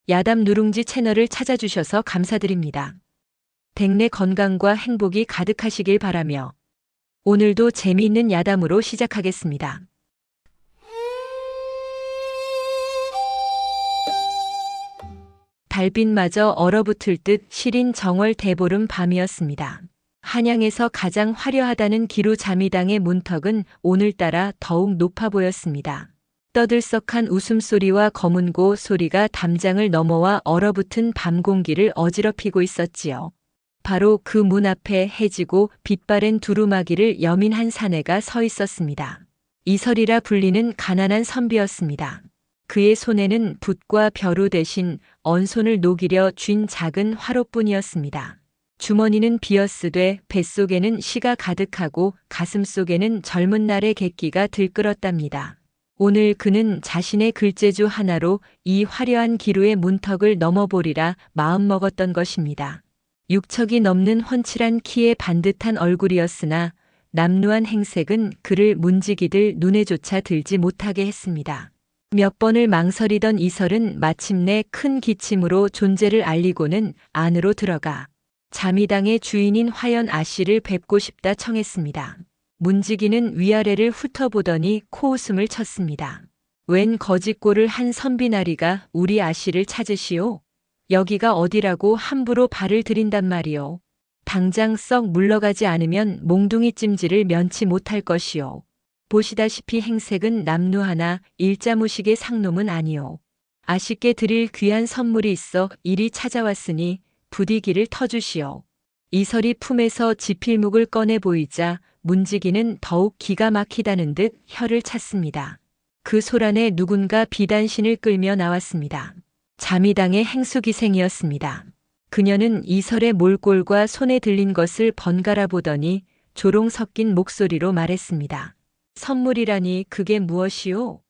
야담 누룽지 채널을 찾아주셔서 감사드립니다. 댁내 건강과 행복이 가득하시길 바라며 오늘도 재미있는 야담으로 시작하겠습니다. 달빛마저 얼어붙을 듯 시린 정월 대보름 밤이었습니다. 한양에서 가장 화려하다는 기루 자미당의 문턱은 오늘따라 더욱 높아 보였습니다. 떠들썩한 웃음소리와 검은고 소리가 담장을 넘어와 얼어붙은 밤 공기를 어지럽히고 있었지요. 바로 그 문 앞에 해지고 빛바랜 두루마기를 여민 한 사내가 서 있었습니다. 이설이라 불리는 가난한 선비였습니다. 그의 손에는 붓과 벼루 대신 언손을 녹이려 쥔 작은 화로뿐이었습니다. 주머니는 비었으되 뱃속에는 시가 가득하고 가슴속에는 젊은 날의 객기가 들끓었답니다. 오늘 그는 자신의 글재주 하나로 이 화려한 기루의 문턱을 넘어보리라 마음먹었던 것입니다. 6척이 넘는 훤칠한 키에 반듯한 얼굴이었으나 남루한 행색은 그를 문지기들 눈에조차 들지 못하게 했습니다. 몇 번을 망설이던 이설은 마침내 큰 기침으로 존재를 알리고는 안으로 들어가 자미당의 주인인 화연 아씨를 뵙고 싶다 청했습니다. 문지기는 위아래를 훑어보더니 코웃음을 쳤습니다. 웬 거짓골을 한 선비나리가 우리 아씨를 찾으시오? 여기가 어디라고 함부로 발을 들인단 말이오. 당장 썩 물러가지 않으면 몽둥이 찜질을 면치 못할 것이오. 보시다시피 행색은 남루하나 일자무식의 상놈은 아니오. 아씨께 드릴 귀한 선물이 있어 이리 찾아왔으니 부디 길을 터주시오. 이설이 품에서 지필묵을 꺼내 보이자 문지기는 더욱 기가 막히다는 듯 혀를 찼습니다. 그 소란에 누군가 비단신을 끌며 나왔습니다. 자미당의 행수기생이었습니다. 그녀는 이설의 몰골과 손에 들린 것을 번갈아 보더니 조롱 섞인 목소리로 말했습니다. 선물이라니 그게 무엇이오?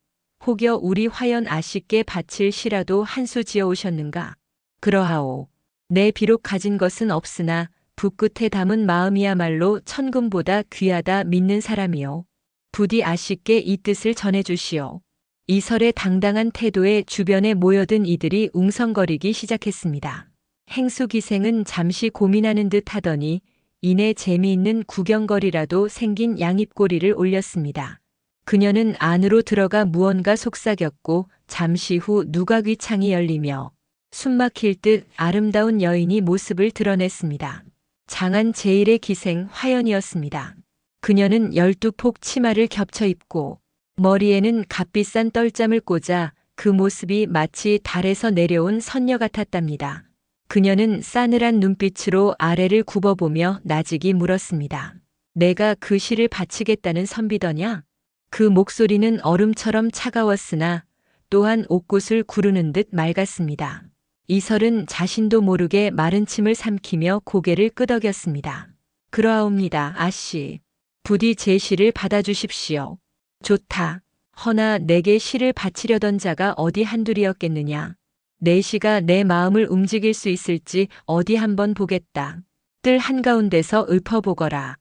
혹여 우리 화연 아씨께 바칠 시라도 한 수 지어 오셨는가? 그러하오. 내 비록 가진 것은 없으나 붓끝에 담은 마음이야말로 천금보다 귀하다 믿는 사람이요. 부디 아씨께 이 뜻을 전해주시오. 이설의 당당한 태도에 주변에 모여든 이들이 웅성거리기 시작했습니다. 행수기생은 잠시 고민하는 듯 하더니 이내 재미있는 구경거리라도 생긴 양입꼬리를 올렸습니다. 그녀는 안으로 들어가 무언가 속삭였고 잠시 후 누각위 창이 열리며 숨막힐 듯 아름다운 여인이 모습을 드러냈습니다. 장안 제1의 기생 화연이었습니다. 그녀는 12폭 치마를 겹쳐 입고 머리에는 값비싼 떨잠을 꽂아 그 모습이 마치 달에서 내려온 선녀 같았답니다. 그녀는 싸늘한 눈빛으로 아래를 굽어보며 나직이 물었습니다. 내가 그 시를 바치겠다는 선비더냐? 그 목소리는 얼음처럼 차가웠으나 또한 옥굿을 구르는 듯 맑았습니다. 이설은 자신도 모르게 마른 침을 삼키며 고개를 끄덕였습니다. 그러하옵니다, 아씨. 부디 제 시를 받아주십시오. 좋다. 허나 내게 시를 바치려던 자가 어디 한둘이었겠느냐. 내 시가 내 마음을 움직일 수 있을지 어디 한번 보겠다. 뜰 한가운데서 읊어보거라.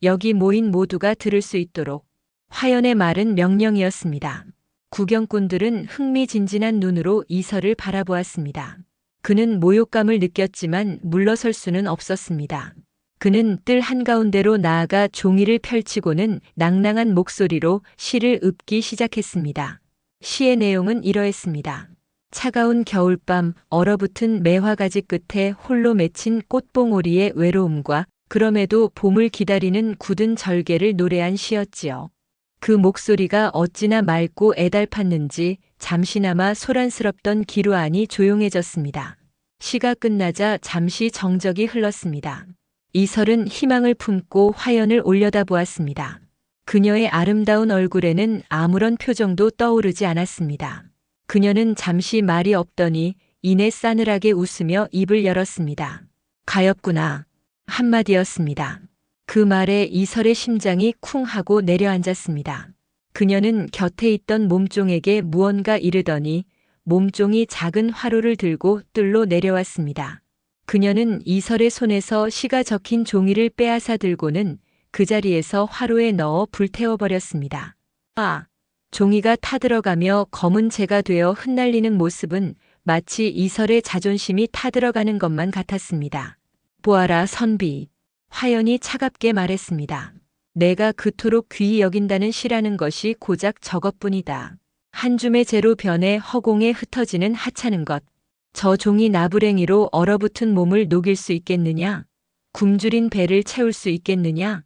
여기 모인 모두가 들을 수 있도록. 화연의 말은 명령이었습니다. 구경꾼들은 흥미진진한 눈으로 이설을 바라보았습니다. 그는 모욕감을 느꼈지만 물러설 수는 없었습니다. 그는 뜰 한가운데로 나아가 종이를 펼치고는 낭낭한 목소리로 시를 읊기 시작했습니다. 시의 내용은 이러했습니다. 차가운 겨울밤 얼어붙은 매화가지 끝에 홀로 맺힌 꽃봉오리의 외로움과 그럼에도 봄을 기다리는 굳은 절개를 노래한 시였지요. 그 목소리가 어찌나 맑고 애달팠는지 잠시나마 소란스럽던 기루 안이 조용해졌습니다. 시가 끝나자 잠시 정적이 흘렀습니다. 이설은 희망을 품고 화연을 올려다보았습니다. 그녀의 아름다운 얼굴에는 아무런 표정도 떠오르지 않았습니다. 그녀는 잠시 말이 없더니 이내 싸늘하게 웃으며 입을 열었습니다. 가엾구나. 한마디였습니다. 그 말에 이설의 심장이 쿵 하고 내려앉았습니다. 그녀는 곁에 있던 몸종에게 무언가 이르더니 몸종이 작은 화로를 들고 뜰로 내려왔습니다. 그녀는 이설의 손에서 시가 적힌 종이를 빼앗아 들고는 그 자리에서 화로에 넣어 불태워버렸습니다. 아! 종이가 타들어가며 검은 재가 되어 흩날리는 모습은 마치 이설의 자존심이 타들어가는 것만 같았습니다. 보아라, 선비. 화연이 차갑게 말했습니다. 내가 그토록 귀히 여긴다는 시라는 것이 고작 저것뿐이다. 한 줌의 재로 변해 허공에 흩어지는 하찮은 것. 저 종이 나부랭이로 얼어붙은 몸을 녹일 수 있겠느냐? 굶주린 배를 채울 수 있겠느냐?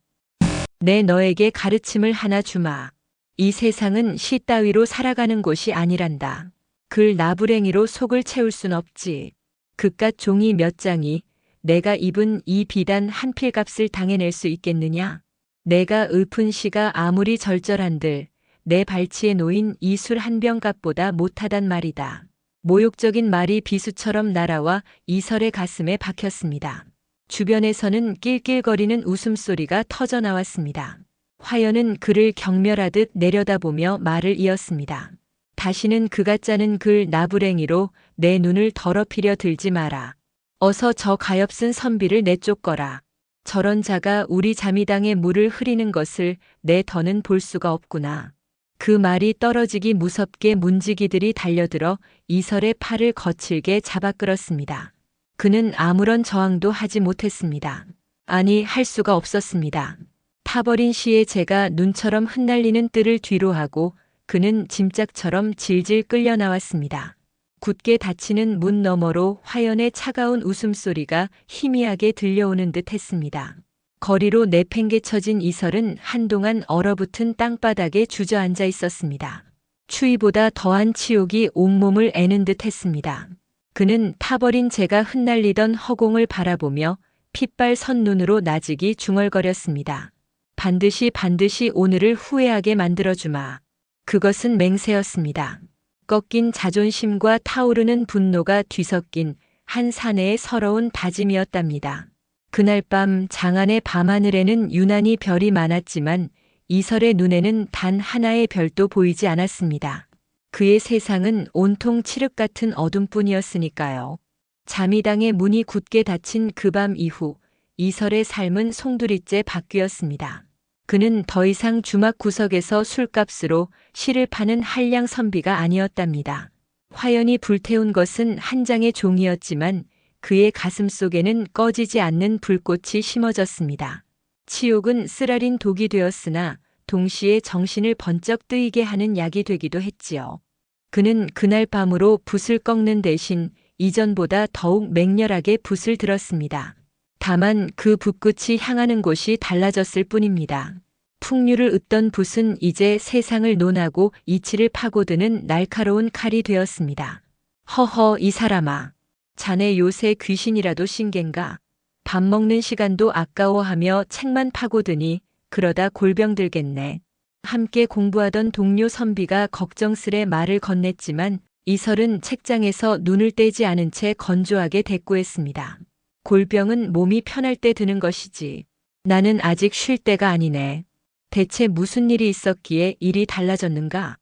내 너에게 가르침을 하나 주마. 이 세상은 시 따위로 살아가는 곳이 아니란다. 글 나부랭이로 속을 채울 순 없지. 그깟 종이 몇 장이 내가 입은 이 비단 한 필값을 당해낼 수 있겠느냐? 내가 읊은 시가 아무리 절절한들 내 발치에 놓인 이 술 한 병값보다 못하단 말이다. 모욕적인 말이 비수처럼 날아와 이설의 가슴에 박혔습니다. 주변에서는 낄낄거리는 웃음소리가 터져 나왔습니다. 화연은 그를 경멸하듯 내려다보며 말을 이었습니다. 다시는 그가 짜는 글 나부랭이로 내 눈을 더럽히려 들지 마라. 어서 저 가엾은 선비를 내쫓거라. 저런 자가 우리 자미당에 물을 흐리는 것을 내 더는 볼 수가 없구나. 그 말이 떨어지기 무섭게 문지기들이 달려들어 이설의 팔을 거칠게 잡아 끌었습니다. 그는 아무런 저항도 하지 못했습니다. 아니, 할 수가 없었습니다. 타버린 시의 재가 눈처럼 흩날리는 뜰을 뒤로 하고 그는 짐짝처럼 질질 끌려 나왔습니다. 굳게 닫히는 문 너머로 화연의 차가운 웃음소리가 희미하게 들려오는 듯 했습니다. 거리로 내팽개쳐진 이설은 한동안 얼어붙은 땅바닥에 주저앉아 있었습니다. 추위보다 더한 치욕이 온몸을 애는 듯 했습니다. 그는 타버린 재가 흩날리던 허공을 바라보며 핏발 선 눈으로 나직이 중얼거렸습니다. 반드시 오늘을 후회하게 만들어주마. 그것은 맹세였습니다. 꺾인 자존심과 타오르는 분노가 뒤섞인 한 사내의 서러운 다짐이었답니다. 그날 밤 장안의 밤하늘에는 유난히 별이 많았지만 이설의 눈에는 단 하나의 별도 보이지 않았습니다. 그의 세상은 온통 칠흑 같은 어둠뿐이었으니까요. 자미당의 문이 굳게 닫힌 그 밤 이후 이설의 삶은 송두리째 바뀌었습니다. 그는 더 이상 주막 구석에서 술값으로 시를 파는 한량 선비가 아니었답니다. 화연이 불태운 것은 한 장의 종이었지만 그의 가슴 속에는 꺼지지 않는 불꽃이 심어졌습니다. 치욕은 쓰라린 독이 되었으나 동시에 정신을 번쩍 뜨이게 하는 약이 되기도 했지요. 그는 그날 밤으로 붓을 꺾는 대신 이전보다 더욱 맹렬하게 붓을 들었습니다. 다만 그 붓끝이 향하는 곳이 달라졌을 뿐입니다. 풍류를 읊던 붓은 이제 세상을 논하고 이치를 파고드는 날카로운 칼이 되었습니다. 허허, 이 사람아. 자네 요새 귀신이라도 신겐가? 밥 먹는 시간도 아까워하며 책만 파고드니 그러다 골병 들겠네. 함께 공부하던 동료 선비가 걱정스레 말을 건넸지만 이설은 책장에서 눈을 떼지 않은 채 건조하게 대꾸했습니다. 골병은 몸이 편할 때 드는 것이지. 나는 아직 쉴 때가 아니네. 대체 무슨 일이 있었기에 일이 달라졌는가?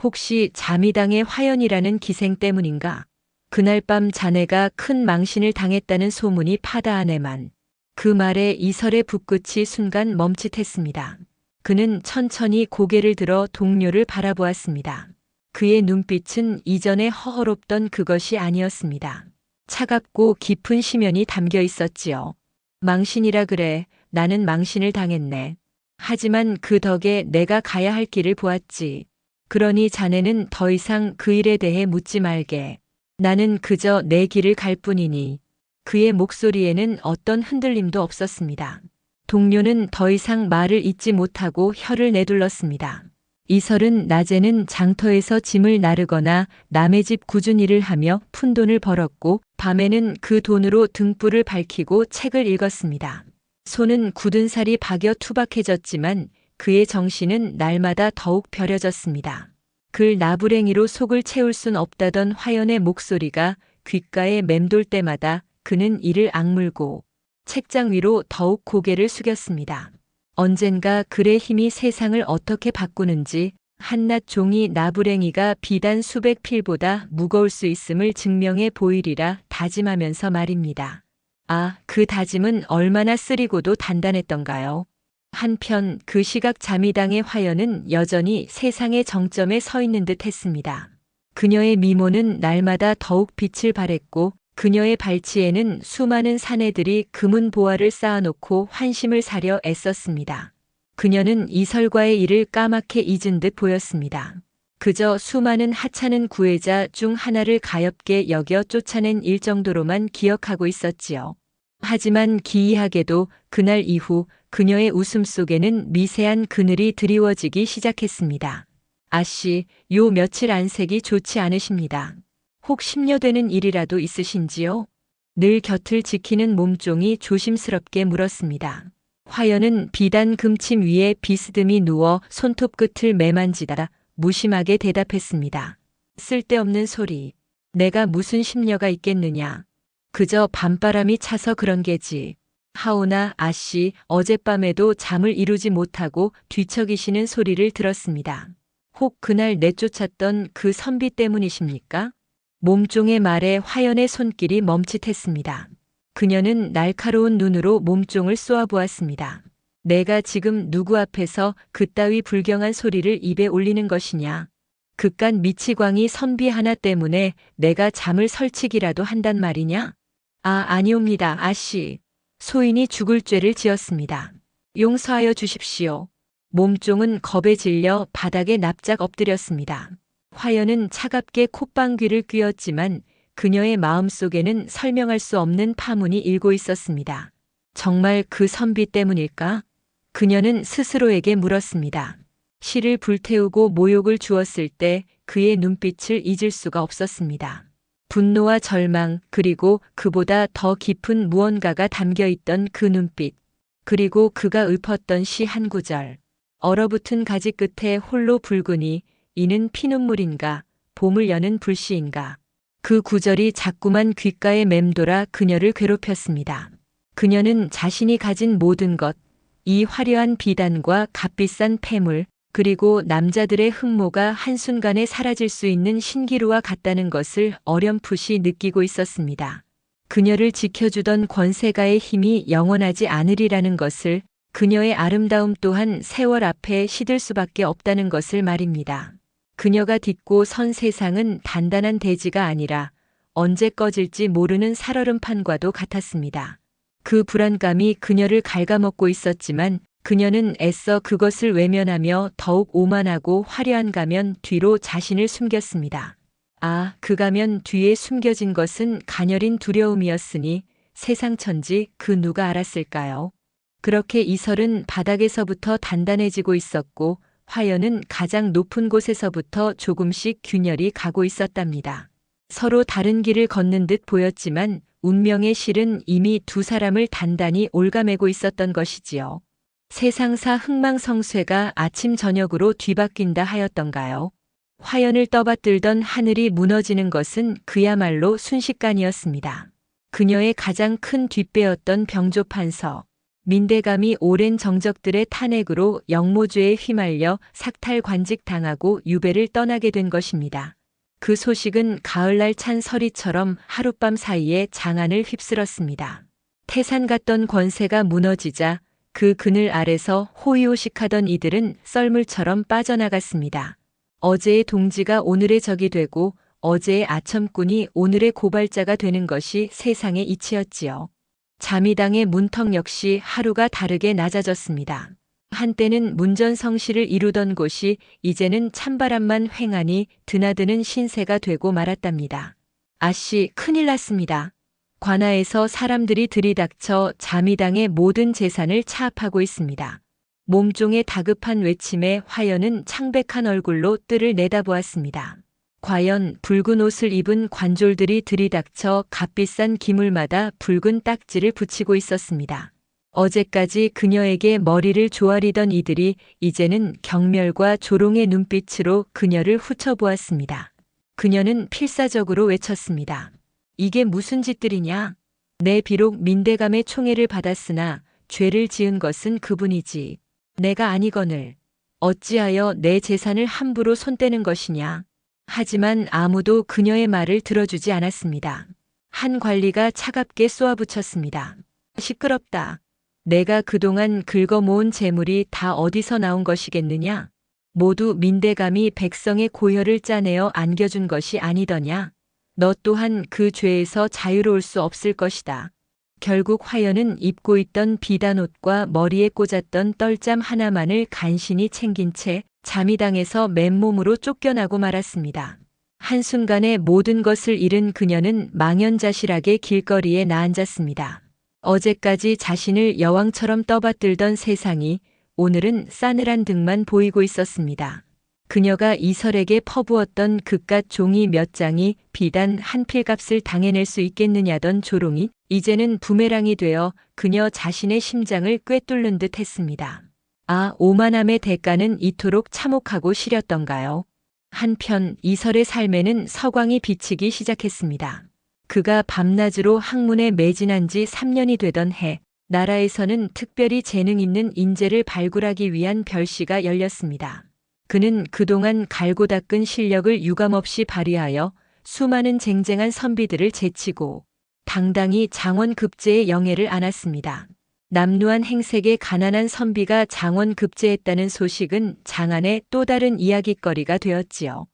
혹시 자미당의 화연이라는 기생 때문인가? 그날 밤 자네가 큰 망신을 당했다는 소문이 파다하네만. 그 말에 이설의 붓끝이 순간 멈칫했습니다. 그는 천천히 고개를 들어 동료를 바라보았습니다. 그의 눈빛은 이전에 허허롭던 그것이 아니었습니다. 차갑고 깊은 심연이 담겨 있었지요. 망신이라 그래. 나는 망신을 당했네. 하지만 그 덕에 내가 가야 할 길을 보았지. 그러니 자네는 더 이상 그 일에 대해 묻지 말게. 나는 그저 내 길을 갈 뿐이니. 그의 목소리에는 어떤 흔들림도 없었습니다. 동료는 더 이상 말을 잇지 못하고 혀를 내둘렀습니다. 이설은 낮에는 장터에서 짐을 나르거나 남의 집 굳은 일을 하며 푼돈을 벌었고 밤에는 그 돈으로 등불을 밝히고 책을 읽었습니다. 손은 굳은 살이 박여 투박해졌지만 그의 정신은 날마다 더욱 벼려졌습니다. 글 나부랭이로 속을 채울 순 없다던 화연의 목소리가 귓가에 맴돌 때마다 그는 이를 악물고 책장 위로 더욱 고개를 숙였습니다. 언젠가 글의 힘이 세상을 어떻게 바꾸는지 한낱 종이 나부랭이가 비단 수백 필보다 무거울 수 있음을 증명해 보이리라 다짐하면서 말입니다. 아, 그 다짐은 얼마나 쓰리고도 단단했던가요? 한편 그 시각 자미당의 화연은 여전히 세상의 정점에 서 있는 듯 했습니다. 그녀의 미모는 날마다 더욱 빛을 발했고 그녀의 발치에는 수많은 사내들이 금은 보화를 쌓아놓고 환심을 사려 애썼습니다. 그녀는 이설과의 일을 까맣게 잊은 듯 보였습니다. 그저 수많은 하찮은 구애자 중 하나를 가엾게 여겨 쫓아낸 일 정도로만 기억하고 있었지요. 하지만 기이하게도 그날 이후 그녀의 웃음 속에는 미세한 그늘이 드리워지기 시작했습니다. 아씨, 요 며칠 안색이 좋지 않으십니다. 혹 심려되는 일이라도 있으신지요? 늘 곁을 지키는 몸종이 조심스럽게 물었습니다. 화연은 비단 금침 위에 비스듬히 누워 손톱 끝을 매만지다가 무심하게 대답했습니다. 쓸데없는 소리. 내가 무슨 심려가 있겠느냐. 그저 밤바람이 차서 그런 게지. 하오나 아씨, 어젯밤에도 잠을 이루지 못하고 뒤척이시는 소리를 들었습니다. 혹 그날 내쫓았던 그 선비 때문이십니까? 몸종의 말에 화연의 손길이 멈칫했습니다. 그녀는 날카로운 눈으로 몸종을 쏘아보았습니다. 내가 지금 누구 앞에서 그따위 불경한 소리를 입에 올리는 것이냐. 그깟 미치광이 선비 하나 때문에 내가 잠을 설치기라도 한단 말이냐? 아니옵니다, 아씨. 소인이 죽을 죄를 지었습니다. 용서하여 주십시오. 몸종은 겁에 질려 바닥에 납작 엎드렸습니다. 화연은 차갑게 콧방귀를 뀌었지만 그녀의 마음속에는 설명할 수 없는 파문이 일고 있었습니다. 정말 그 선비 때문일까? 그녀는 스스로에게 물었습니다. 시를 불태우고 모욕을 주었을 때 그의 눈빛을 잊을 수가 없었습니다. 분노와 절망, 그리고 그보다 더 깊은 무언가가 담겨 있던 그 눈빛, 그리고 그가 읊었던 시 한 구절. 얼어붙은 가지 끝에 홀로 붉으니 이는 피눈물인가, 봄을 여는 불씨인가. 그 구절이 자꾸만 귓가에 맴돌아 그녀를 괴롭혔습니다. 그녀는 자신이 가진 모든 것, 이 화려한 비단과 값비싼 폐물, 그리고 남자들의 흠모가 한순간에 사라질 수 있는 신기루와 같다는 것을 어렴풋이 느끼고 있었습니다. 그녀를 지켜주던 권세가의 힘이 영원하지 않으리라는 것을, 그녀의 아름다움 또한 세월 앞에 시들 수밖에 없다는 것을 말입니다. 그녀가 딛고 선 세상은 단단한 대지가 아니라 언제 꺼질지 모르는 살얼음판과도 같았습니다. 그 불안감이 그녀를 갉아먹고 있었지만 그녀는 애써 그것을 외면하며 더욱 오만하고 화려한 가면 뒤로 자신을 숨겼습니다. 그 가면 뒤에 숨겨진 것은 가녀린 두려움이었으니 세상 천지 그 누가 알았을까요? 그렇게 이설은 바닥에서부터 단단해지고 있었고 화연은 가장 높은 곳에서부터 조금씩 균열이 가고 있었답니다. 서로 다른 길을 걷는 듯 보였지만 운명의 실은 이미 두 사람을 단단히 올가매고 있었던 것이지요. 세상사 흥망성쇠가 아침 저녁으로 뒤바뀐다 하였던가요? 화연을 떠받들던 하늘이 무너지는 것은 그야말로 순식간이었습니다. 그녀의 가장 큰 뒷배였던 병조판서, 민대감이 오랜 정적들의 탄핵으로 영모죄에 휘말려 삭탈관직 당하고 유배를 떠나게 된 것입니다. 그 소식은 가을날 찬 서리처럼 하룻밤 사이에 장안을 휩쓸었습니다. 태산 같던 권세가 무너지자 그 그늘 아래서 호의호식하던 이들은 썰물처럼 빠져나갔습니다. 어제의 동지가 오늘의 적이 되고 어제의 아첨꾼이 오늘의 고발자가 되는 것이 세상의 이치였지요. 자미당의 문턱 역시 하루가 다르게 낮아졌습니다. 한때는 문전성시를 이루던 곳이 이제는 찬바람만 횡하니 드나드는 신세가 되고 말았답니다. 아씨, 큰일 났습니다. 관아에서 사람들이 들이닥쳐 자미당의 모든 재산을 차압하고 있습니다. 몸종의 다급한 외침에 화연은 창백한 얼굴로 뜰을 내다보았습니다. 과연 붉은 옷을 입은 관졸들이 들이닥쳐 값비싼 기물마다 붉은 딱지를 붙이고 있었습니다. 어제까지 그녀에게 머리를 조아리던 이들이 이제는 경멸과 조롱의 눈빛으로 그녀를 훑어보았습니다. 그녀는 필사적으로 외쳤습니다. 이게 무슨 짓들이냐? 내 비록 민대감의 총애를 받았으나 죄를 지은 것은 그분이지. 내가 아니거늘 어찌하여 내 재산을 함부로 손대는 것이냐? 하지만 아무도 그녀의 말을 들어주지 않았습니다. 한 관리가 차갑게 쏘아붙였습니다. 시끄럽다. 내가 그동안 긁어모은 재물이 다 어디서 나온 것이겠느냐? 모두 민대감이 백성의 고혈을 짜내어 안겨준 것이 아니더냐. 너 또한 그 죄에서 자유로울 수 없을 것이다. 결국 화연은 입고 있던 비단옷과 머리에 꽂았던 떨잠 하나만을 간신히 챙긴 채 자미당에서 맨몸으로 쫓겨나고 말았습니다. 한순간에 모든 것을 잃은 그녀는 망연자실하게 길거리에 나앉았습니다. 어제까지 자신을 여왕처럼 떠받들던 세상이 오늘은 싸늘한 등만 보이고 있었습니다. 그녀가 이설에게 퍼부었던 그깟 종이 몇 장이 비단 한 필값을 당해낼 수 있겠느냐던 조롱이 이제는 부메랑이 되어 그녀 자신의 심장을 꿰뚫는 듯 했습니다. 아, 오만함의 대가는 이토록 참혹하고 시렸던가요? 한편 이설의 삶에는 서광이 비치기 시작했습니다. 그가 밤낮으로 학문에 매진한 지 3년이 되던 해, 나라에서는 특별히 재능 있는 인재를 발굴하기 위한 별시가 열렸습니다. 그는 그동안 갈고 닦은 실력을 유감없이 발휘하여 수많은 쟁쟁한 선비들을 제치고 당당히 장원급제의 영예를 안았습니다. 남루한 행색의 가난한 선비가 장원급제했다는 소식은 장안의 또 다른 이야깃거리가 되었지요.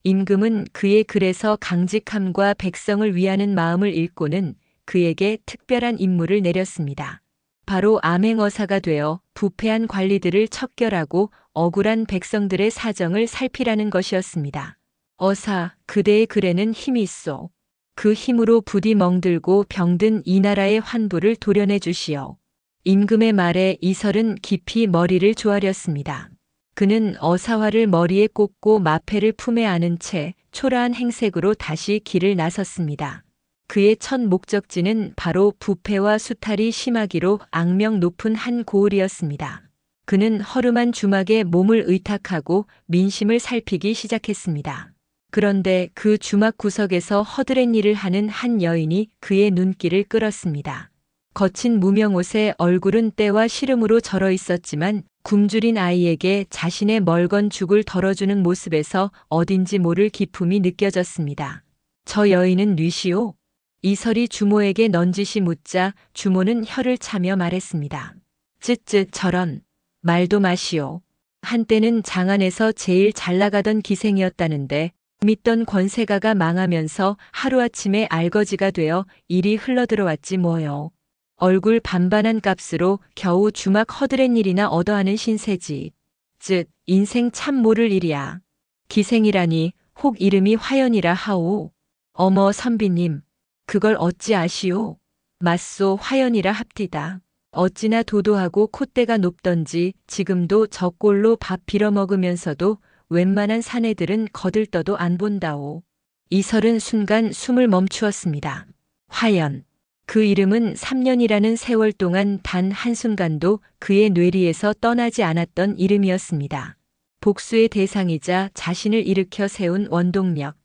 임금은 그의 글에서 강직함과 백성을 위하는 마음을 읽고는 그에게 특별한 임무를 내렸습니다. 바로 암행어사가 되어 부패한 관리들을 척결하고 억울한 백성들의 사정을 살피라는 것이었습니다. 어사, 그대의 글에는 힘이 있소. 그 힘으로 부디 멍들고 병든 이 나라의 환부를 도려내 주시오. 임금의 말에 이설은 깊이 머리를 조아렸습니다. 그는 어사화를 머리에 꽂고 마패를 품에 안은 채 초라한 행색으로 다시 길을 나섰습니다. 그의 첫 목적지는 바로 부패와 수탈이 심하기로 악명 높은 한 고을이었습니다. 그는 허름한 주막에 몸을 의탁하고 민심을 살피기 시작했습니다. 그런데 그 주막 구석에서 허드렛 일을 하는 한 여인이 그의 눈길을 끌었습니다. 거친 무명옷에 얼굴은 때와 시름으로 절어 있었지만 굶주린 아이에게 자신의 멀건 죽을 덜어주는 모습에서 어딘지 모를 기품이 느껴졌습니다. 저 여인은 뉘시오? 이설이 주모에게 넌지시 묻자 주모는 혀를 차며 말했습니다. 쯧쯧 저런. 말도 마시오. 한때는 장안에서 제일 잘 나가던 기생이었다는데 믿던 권세가가 망하면서 하루아침에 알거지가 되어 일이 흘러들어왔지 뭐요. 얼굴 반반한 값으로 겨우 주막 허드렛 일이나 얻어하는 신세지. 쯧, 인생 참 모를 일이야. 기생이라니 혹 이름이 화연이라 하오. 어머 선비님, 그걸 어찌 아시오? 맞소 화연이라 합디다. 어찌나 도도하고 콧대가 높던지 지금도 저 꼴로 밥 빌어먹으면서도 웬만한 사내들은 거들떠도 안 본다오. 이설은 순간 숨을 멈추었습니다. 화연. 그 이름은 3년이라는 세월 동안 단 한순간도 그의 뇌리에서 떠나지 않았던 이름이었습니다. 복수의 대상이자 자신을 일으켜 세운 원동력.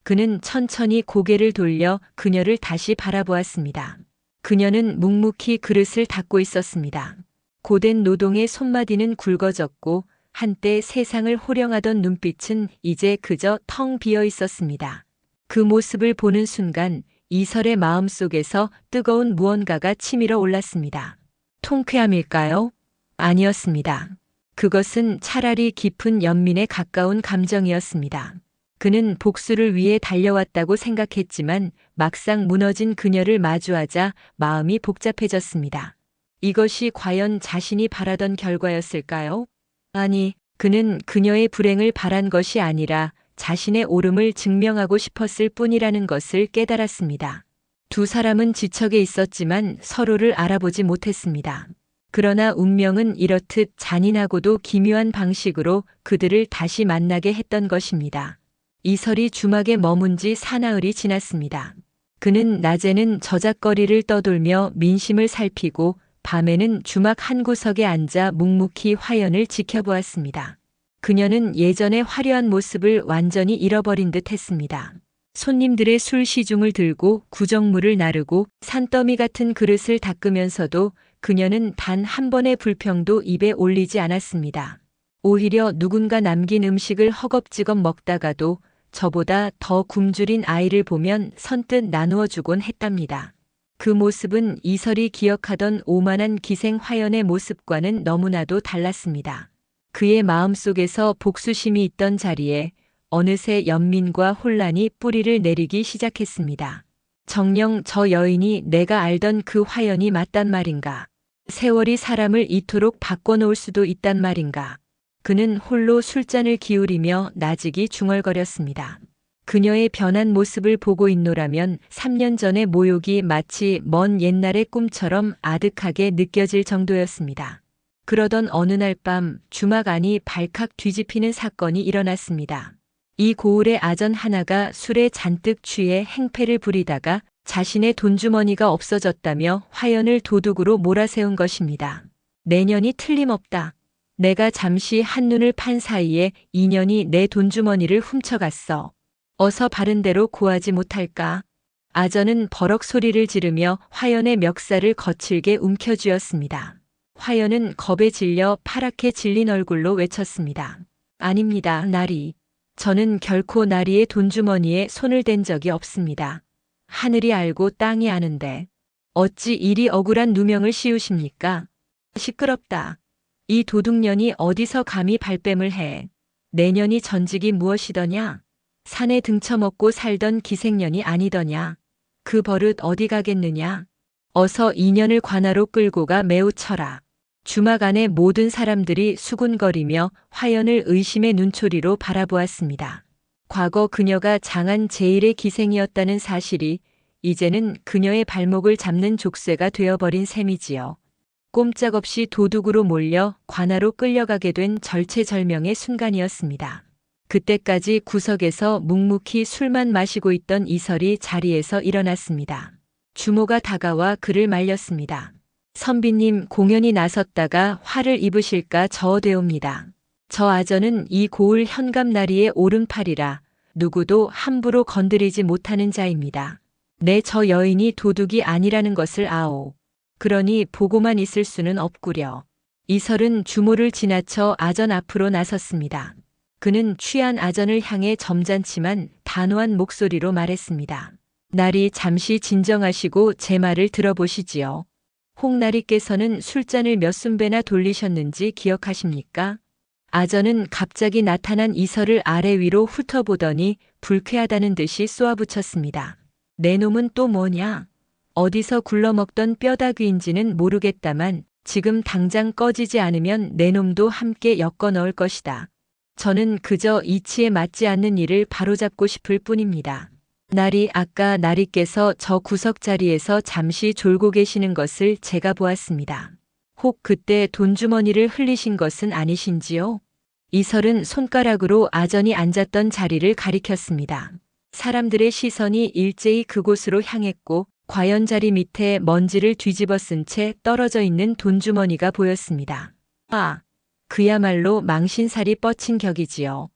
그는 천천히 고개를 돌려 그녀를 다시 바라보았습니다. 그녀는 묵묵히 그릇을 닦고 있었습니다. 고된 노동의 손마디는 굵어졌고 한때 세상을 호령하던 눈빛은 이제 그저 텅 비어 있었습니다. 그 모습을 보는 순간 이설의 마음속에서 뜨거운 무언가가 치밀어 올랐습니다. 통쾌함일까요? 아니었습니다. 그것은 차라리 깊은 연민에 가까운 감정이었습니다. 그는 복수를 위해 달려왔다고 생각했지만 막상 무너진 그녀를 마주하자 마음이 복잡해졌습니다. 이것이 과연 자신이 바라던 결과였을까요? 아니, 그는 그녀의 불행을 바란 것이 아니라 자신의 옳음을 증명하고 싶었을 뿐이라는 것을 깨달았습니다. 두 사람은 지척에 있었지만 서로를 알아보지 못했습니다. 그러나 운명은 이렇듯 잔인하고도 기묘한 방식으로 그들을 다시 만나게 했던 것입니다. 이설이 주막에 머문 지 사나흘이 지났습니다. 그는 낮에는 저작거리를 떠돌며 민심을 살피고 밤에는 주막 한 구석에 앉아 묵묵히 화연을 지켜보았습니다. 그녀는 예전의 화려한 모습을 완전히 잃어버린 듯 했습니다. 손님들의 술 시중을 들고 구정물을 나르고 산더미 같은 그릇을 닦으면서도 그녀는 단 한 번의 불평도 입에 올리지 않았습니다. 오히려 누군가 남긴 음식을 허겁지겁 먹다가도 저보다 더 굶주린 아이를 보면 선뜻 나누어 주곤 했답니다. 그 모습은 이설이 기억하던 오만한 기생 화연의 모습과는 너무나도 달랐습니다. 그의 마음속에서 복수심이 있던 자리에 어느새 연민과 혼란이 뿌리를 내리기 시작했습니다. 정녕 저 여인이 내가 알던 그 화연이 맞단 말인가? 세월이 사람을 이토록 바꿔놓을 수도 있단 말인가? 그는 홀로 술잔을 기울이며 나직이 중얼거렸습니다. 그녀의 변한 모습을 보고 있노라면 3년 전의 모욕이 마치 먼 옛날의 꿈처럼 아득하게 느껴질 정도였습니다. 그러던 어느 날 밤 주막 안이 발칵 뒤집히는 사건이 일어났습니다. 이 고을의 아전 하나가 술에 잔뜩 취해 행패를 부리다가 자신의 돈주머니가 없어졌다며 화연을 도둑으로 몰아세운 것입니다. 내년이 틀림없다. 내가 잠시 한눈을 판 사이에 인연이 내 돈주머니를 훔쳐갔어. 어서 바른 대로 고하지 못할까? 아전은 버럭 소리를 지르며 화연의 멱살을 거칠게 움켜쥐었습니다. 화연은 겁에 질려 파랗게 질린 얼굴로 외쳤습니다. 아닙니다, 나리. 저는 결코 나리의 돈주머니에 손을 댄 적이 없습니다. 하늘이 알고 땅이 아는데 어찌 이리 억울한 누명을 씌우십니까? 시끄럽다. 이 도둑년이 어디서 감히 발뺌을 해. 내년이 전직이 무엇이더냐? 산에 등쳐먹고 살던 기생년이 아니더냐? 그 버릇 어디 가겠느냐? 어서 인연을 관하로 끌고 가 매우 쳐라. 주막 안의 모든 사람들이 수군거리며 화연을 의심의 눈초리로 바라보았습니다. 과거 그녀가 장안 제1의 기생이었다는 사실이 이제는 그녀의 발목을 잡는 족쇄가 되어버린 셈이지요. 꼼짝없이 도둑으로 몰려 관아로 끌려가게 된 절체절명의 순간이었습니다. 그때까지 구석에서 묵묵히 술만 마시고 있던 이설이 자리에서 일어났습니다. 주모가 다가와 그를 말렸습니다. 선비님, 공연히 나섰다가 화를 입으실까 저어되옵니다. 저 아전은 이 고을 현감나리의 오른팔이라 누구도 함부로 건드리지 못하는 자입니다. 내 저 여인이 도둑이 아니라는 것을 아오. 그러니 보고만 있을 수는 없구려. 이설은 주모를 지나쳐 아전 앞으로 나섰습니다. 그는 취한 아전을 향해 점잖지만 단호한 목소리로 말했습니다. 나리, 잠시 진정하시고 제 말을 들어보시지요. 홍나리께서는 술잔을 몇 순배나 돌리셨는지 기억하십니까? 아전은 갑자기 나타난 이설을 아래 위로 훑어보더니 불쾌하다는 듯이 쏘아붙였습니다. 내 놈은 또 뭐냐? 어디서 굴러먹던 뼈다귀인지는 모르겠다만 지금 당장 꺼지지 않으면 내 놈도 함께 엮어 넣을 것이다. 저는 그저 이치에 맞지 않는 일을 바로잡고 싶을 뿐입니다. 나리, 아까 나리께서 저 구석 자리에서 잠시 졸고 계시는 것을 제가 보았습니다. 혹 그때 돈주머니를 흘리신 것은 아니신지요? 이설은 손가락으로 아전이 앉았던 자리를 가리켰습니다. 사람들의 시선이 일제히 그곳으로 향했고 과연 자리 밑에 먼지를 뒤집어 쓴 채 떨어져 있는 돈주머니가 보였습니다. 아, 그야말로 망신살이 뻗친 격이지요.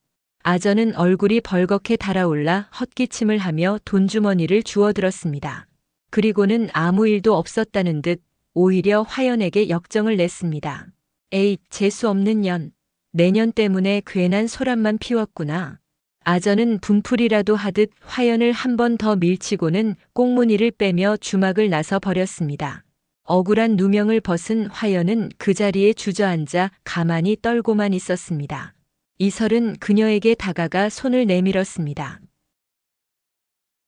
아전은 얼굴이 벌겋게 달아올라 헛기침을 하며 돈주머니를 주워들었습니다. 그리고는 아무 일도 없었다는 듯 오히려 화연에게 역정을 냈습니다. 에이, 재수 없는 년. 내년 때문에 괜한 소란만 피웠구나. 아전은 분풀이라도 하듯 화연을 한 번 더 밀치고는 꽁무니를 빼며 주막을 나서 버렸습니다. 억울한 누명을 벗은 화연은 그 자리에 주저앉아 가만히 떨고만 있었습니다. 이설은 그녀에게 다가가 손을 내밀었습니다.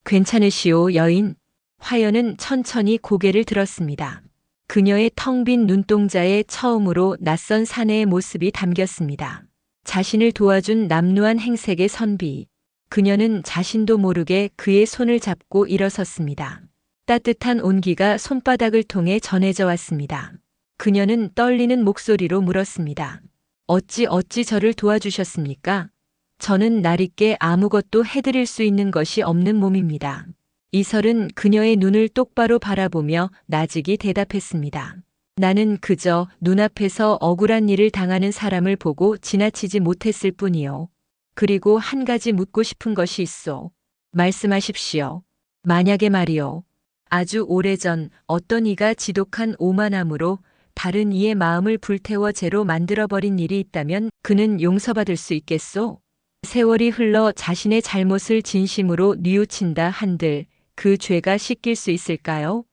괜찮으시오, 여인. 화연은 천천히 고개를 들었습니다. 그녀의 텅 빈 눈동자에 처음으로 낯선 사내의 모습이 담겼습니다. 자신을 도와준 남루한 행색의 선비. 그녀는 자신도 모르게 그의 손을 잡고 일어섰습니다. 따뜻한 온기가 손바닥을 통해 전해져 왔습니다. 그녀는 떨리는 목소리로 물었습니다. 어찌 저를 도와주셨습니까? 저는 나리께 아무것도 해드릴 수 있는 것이 없는 몸입니다. 이설은 그녀의 눈을 똑바로 바라보며 나직이 대답했습니다. 나는 그저 눈앞에서 억울한 일을 당하는 사람을 보고 지나치지 못했을 뿐이요. 그리고 한 가지 묻고 싶은 것이 있소. 말씀하십시오. 만약에 말이요. 아주 오래전 어떤 이가 지독한 오만함으로 다른 이의 마음을 불태워 죄로 만들어버린 일이 있다면 그는 용서받을 수 있겠소? 세월이 흘러 자신의 잘못을 진심으로 뉘우친다 한들 그 죄가 씻길 수 있을까요?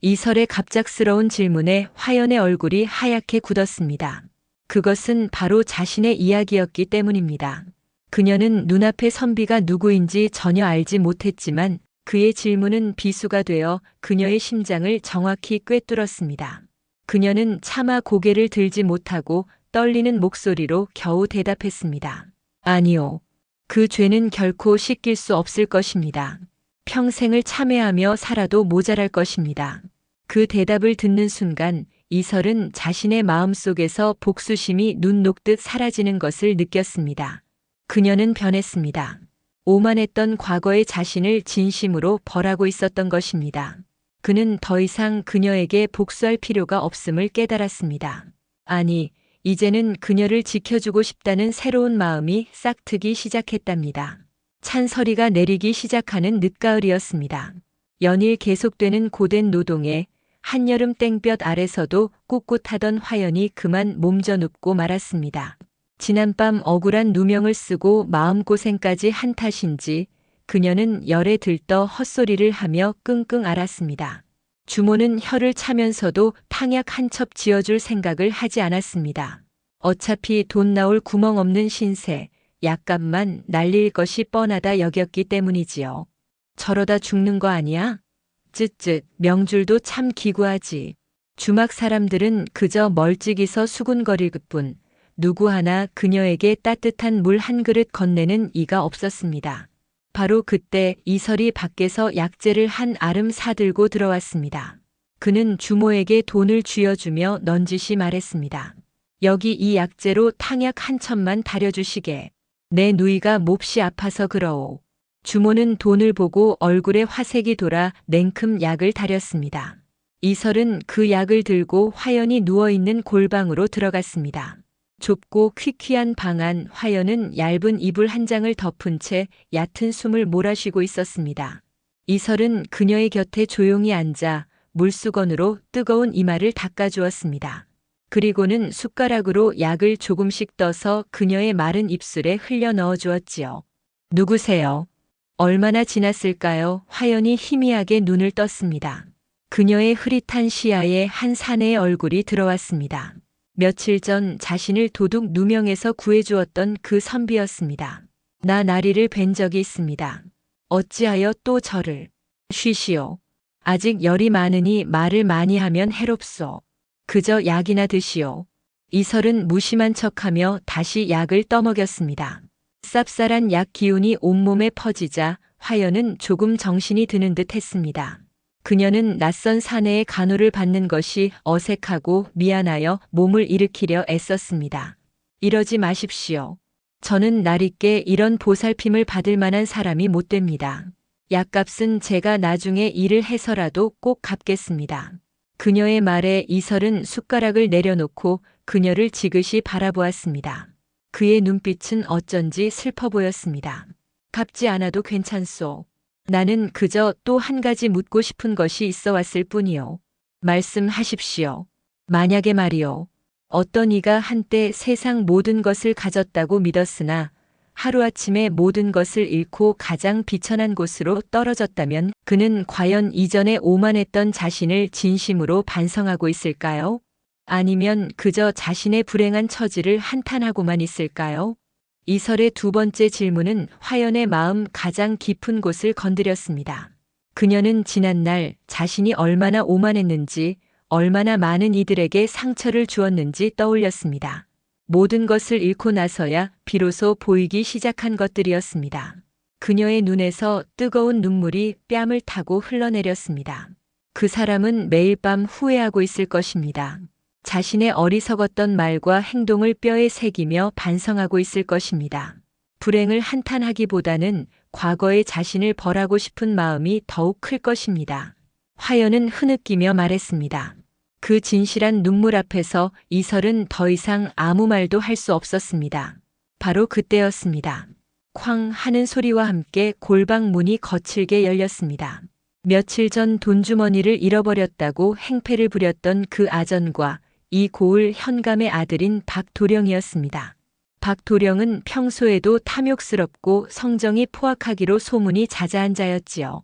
이설의 갑작스러운 질문에 화연의 얼굴이 하얗게 굳었습니다. 그것은 바로 자신의 이야기였기 때문입니다. 그녀는 눈앞의 선비가 누구인지 전혀 알지 못했지만 그의 질문은 비수가 되어 그녀의 심장을 정확히 꿰뚫었습니다. 그녀는 차마 고개를 들지 못하고 떨리는 목소리로 겨우 대답했습니다. 아니요. 그 죄는 결코 씻길 수 없을 것입니다. 평생을 참회하며 살아도 모자랄 것입니다. 그 대답을 듣는 순간 이설은 자신의 마음속에서 복수심이 눈 녹듯 사라지는 것을 느꼈습니다. 그녀는 변했습니다. 오만했던 과거의 자신을 진심으로 벌하고 있었던 것입니다. 그는 더 이상 그녀에게 복수할 필요가 없음을 깨달았습니다. 아니, 이제는 그녀를 지켜주고 싶다는 새로운 마음이 싹트기 시작했답니다. 찬소리가 내리기 시작하는 늦가을이었습니다. 연일 계속되는 고된 노동에 한여름 땡볕 아래서도 꿋꿋하던 화연이 그만 몸져 눕고 말았습니다. 지난밤 억울한 누명을 쓰고 마음고생까지 한 탓인지 그녀는 열에 들떠 헛소리를 하며 끙끙 앓았습니다. 주모는 혀를 차면서도 탕약 한 첩 지어줄 생각을 하지 않았습니다. 어차피 돈 나올 구멍 없는 신세, 약값만 날릴 것이 뻔하다 여겼기 때문이지요. 저러다 죽는 거 아니야? 쯧쯧, 명줄도 참 기구하지. 주막 사람들은 그저 멀찍이서 수군거릴 뿐 누구 하나 그녀에게 따뜻한 물 한 그릇 건네는 이가 없었습니다. 바로 그때 이설이 밖에서 약재를 한 아름 사들고 들어왔습니다. 그는 주모에게 돈을 쥐어주며 넌지시 말했습니다. 여기 이 약재로 탕약 한 첩만 다려주시게. 내 누이가 몹시 아파서 그러오. 주모는 돈을 보고 얼굴에 화색이 돌아 냉큼 약을 다렸습니다. 이설은 그 약을 들고 화연이 누워있는 골방으로 들어갔습니다. 좁고 퀴퀴한 방 안 화연은 얇은 이불 한 장을 덮은 채 얕은 숨을 몰아쉬고 있었습니다. 이설은 그녀의 곁에 조용히 앉아 물수건으로 뜨거운 이마를 닦아주었습니다. 그리고는 숟가락으로 약을 조금씩 떠서 그녀의 마른 입술에 흘려 넣어주었지요. 누구세요? 얼마나 지났을까요? 화연이 희미하게 눈을 떴습니다. 그녀의 흐릿한 시야에 한 사내의 얼굴이 들어왔습니다. 며칠 전 자신을 도둑 누명에서 구해주었던 그 선비였습니다. 나 나리를 뵌 적이 있습니다. 어찌하여 또 저를? 쉬시오. 아직 열이 많으니 말을 많이 하면 해롭소. 그저 약이나 드시오. 이설은 무심한 척하며 다시 약을 떠먹였습니다. 쌉쌀한 약 기운이 온몸에 퍼지자 화연은 조금 정신이 드는 듯 했습니다. 그녀는 낯선 사내의 간호를 받는 것이 어색하고 미안하여 몸을 일으키려 애썼습니다. 이러지 마십시오. 저는 날있게 이런 보살핌을 받을 만한 사람이 못 됩니다. 약값은 제가 나중에 일을 해서라도 꼭 갚겠습니다. 그녀의 말에 이설은 숟가락을 내려놓고 그녀를 지그시 바라보았습니다. 그의 눈빛은 어쩐지 슬퍼 보였습니다. 갚지 않아도 괜찮소. 나는 그저 또 한 가지 묻고 싶은 것이 있어 왔을 뿐이요. 말씀하십시오. 만약에 말이요. 어떤 이가 한때 세상 모든 것을 가졌다고 믿었으나 하루아침에 모든 것을 잃고 가장 비천한 곳으로 떨어졌다면 그는 과연 이전에 오만했던 자신을 진심으로 반성하고 있을까요? 아니면 그저 자신의 불행한 처지를 한탄하고만 있을까요? 이설의 두 번째 질문은 화연의 마음 가장 깊은 곳을 건드렸습니다. 그녀는 지난날 자신이 얼마나 오만했는지, 얼마나 많은 이들에게 상처를 주었는지 떠올렸습니다. 모든 것을 잃고 나서야 비로소 보이기 시작한 것들이었습니다. 그녀의 눈에서 뜨거운 눈물이 뺨을 타고 흘러내렸습니다. 그 사람은 매일 밤 후회하고 있을 것입니다. 자신의 어리석었던 말과 행동을 뼈에 새기며 반성하고 있을 것입니다. 불행을 한탄하기보다는 과거의 자신을 벌하고 싶은 마음이 더욱 클 것입니다. 화연은 흐느끼며 말했습니다. 그 진실한 눈물 앞에서 이설은 더 이상 아무 말도 할 수 없었습니다. 바로 그때였습니다. 쾅 하는 소리와 함께 골방 문이 거칠게 열렸습니다. 며칠 전 돈주머니를 잃어버렸다고 행패를 부렸던 그 아전과 이 고을 현감의 아들인 박도령이었습니다. 박도령은 평소에도 탐욕스럽고 성정이 포악하기로 소문이 자자한 자였지요.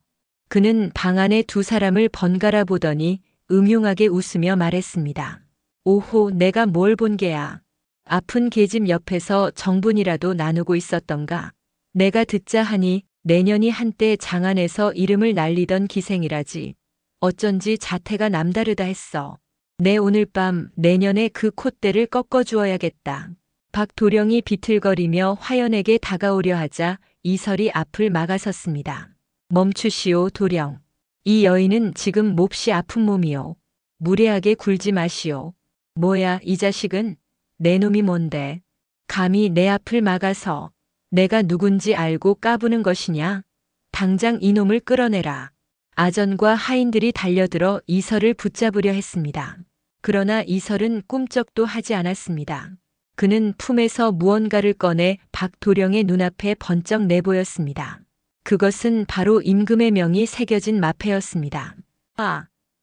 그는 방 안에 두 사람을 번갈아 보더니 음흉하게 웃으며 말했습니다. 오호, 내가 뭘 본 게야. 아픈 계집 옆에서 정분이라도 나누고 있었던가. 내가 듣자 하니 내년이 한때 장안에서 이름을 날리던 기생이라지. 어쩐지 자태가 남다르다 했어. 내 오늘 밤 내년에 그 콧대를 꺾어주어야겠다. 박도령이 비틀거리며 화연에게 다가오려 하자 이설이 앞을 막아섰습니다. 멈추시오 도령. 이 여인은 지금 몹시 아픈 몸이오. 무례하게 굴지 마시오. 뭐야 이 자식은? 내 놈이 뭔데? 감히 내 앞을 막아서 내가 누군지 알고 까부는 것이냐? 당장 이놈을 끌어내라. 아전과 하인들이 달려들어 이설을 붙잡으려 했습니다. 그러나 이설은 꿈쩍도 하지 않았습니다. 그는 품에서 무언가를 꺼내 박도령의 눈앞에 번쩍 내보였습니다. 그것은 바로 임금의 명이 새겨진 마패였습니다.